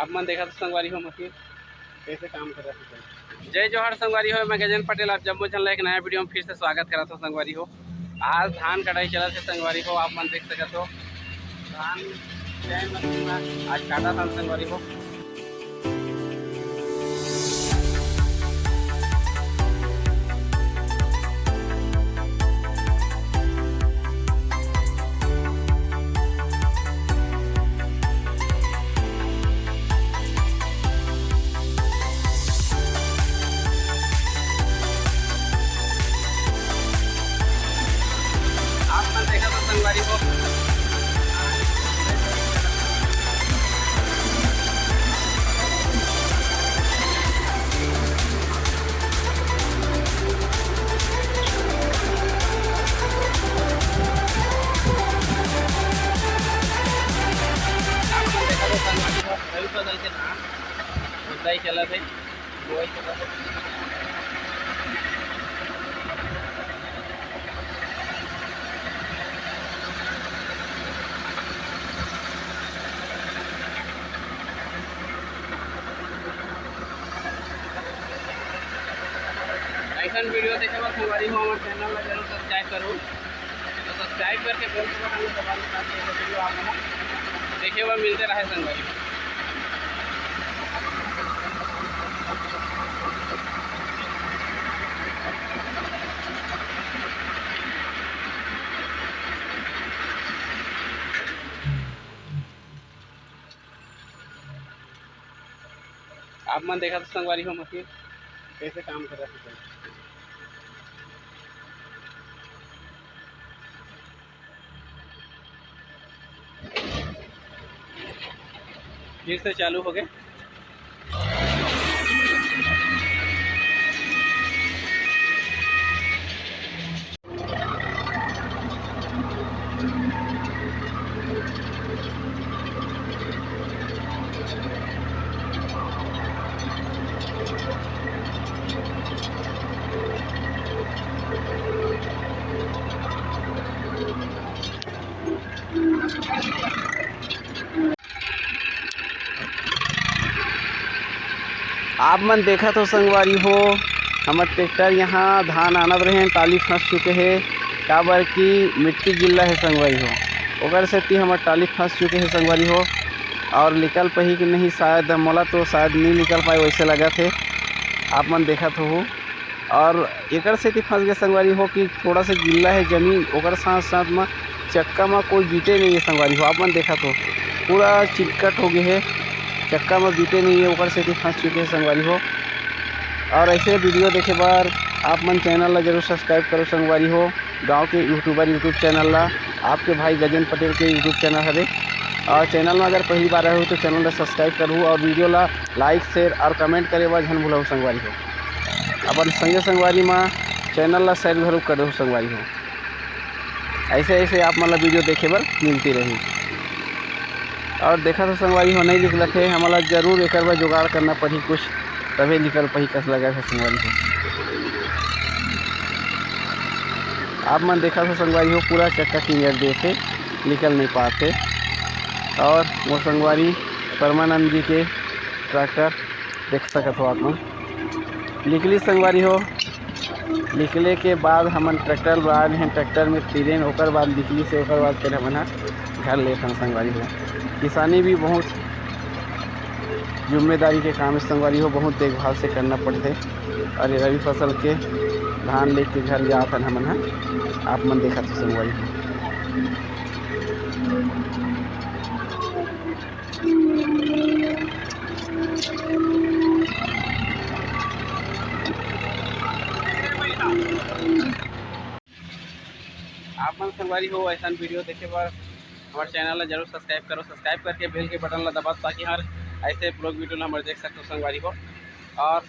आप मन देखा तो संगवारी हो मशीन कैसे काम कर रहा है। जय जोहर संगवारी हो, मैं गजेंद्र पटेल आप जम्मू चल एक नया वीडियो में फिर से स्वागत करा था संगवारी हो। आज धान कटाई चला थे संगवारी हो, आप मन देख सकते हो धान आज काटा था संगवारी हो। संगवारी हो रवि फसल के धान खुदाई चला थे बुआई चला थे। ऐसा वीडियो देखे बाद हमारी हो हमारे चैनल में जरूर सब्सक्राइब करूँ, तो सब्सक्राइब करके बेल के बटन में दबा दें ताकि ऐसे वीडियो आप देखे हुए मिलते रहे संगवारी। आप मन देखा तो संगवारी हो मशीन कैसे काम कर रहा है। फिर से चालू हो गए। आप मन देखा तो संगवारी हो हमार ट्रैक्टर यहाँ धान आनत रहे टाली फंस चुके हैं, काबर की मिट्टी गिल्ला है संगवारी हो, ओकर सेती हमार टाली फंस चुके हैं संगवारी हो। और निकल पाही कि नहीं शायद मोला तो शायद नहीं निकल पाए वैसे लगा थे। आप मन देखा तो हो और एकर सेती फंस गए संगवारी हो कि थोड़ा सा गिल्ला है जमीन, ओकर साथ साथ में चक्का में कोई बीटे नहीं है संगवारी हो। आप मन देखा तो पूरा चिटकट हो गए है, चक्का में बीते नहीं है, ऊपर से भी फंस चुके हैं संगवारी हो। और ऐसे वीडियो देखे बार आप मन चैनल ला जरूर सब्सक्राइब करो संगवारी हो। गांव के यूट्यूबर यूट्यूब चैनल ला आपके भाई गजेंद्र पटेल के यूट्यूब चैनल है, और चैनल में अगर पहली बार आए हो तो चैनल ला सब्सक्राइब करूँ और वीडियो ला लाइक शेयर और कमेंट करे बार झन भूलू संगवारी हो। अपन संगे संगवारी में चैनल ला शेयर जरूर करो संगवारी हो। ऐसे ऐसे आप मतलब वीडियो देखे बार मिलती रही। और देखा तो संगवारी हो नहीं निकला थे, हमारा जरूर एक बार जुगाड़ करना पड़ी कुछ, तभी निकल पाही कस लगा था संगवारी हो। आप मन देखा तो संगवारी हो पूरा चक्का क्लियर देते निकल नहीं पाते। और वो संगवारी परमानंद जी के ट्रैक्टर देख सकते हो आप मन निकली संगवारी हो। निकले के बाद हमन ट्रैक्टर बाद हैं ट्रैक्टर में फिरें, ओकर बाद निकली से ओकर बाद फिर हमन घर लेते हैं संगवारी हो। किसानी भी बहुत जिम्मेदारी के काम संगवारी हो, बहुत देखभाल से करना पड़ते। और रवि फसल के धान लेके घर जाते हैं हमन। आप मन देखा तो संगवारी हो आप मन संगवारी हो ऐसा वीडियो देखे बार हमारे चैनल ला जरूर सब्सक्राइब करो, सब्सक्राइब करके बेल के बटन ला दबा ताकि हर ऐसे ब्लॉग वीडियो हमारे देख सकते हो संगवारी हो। और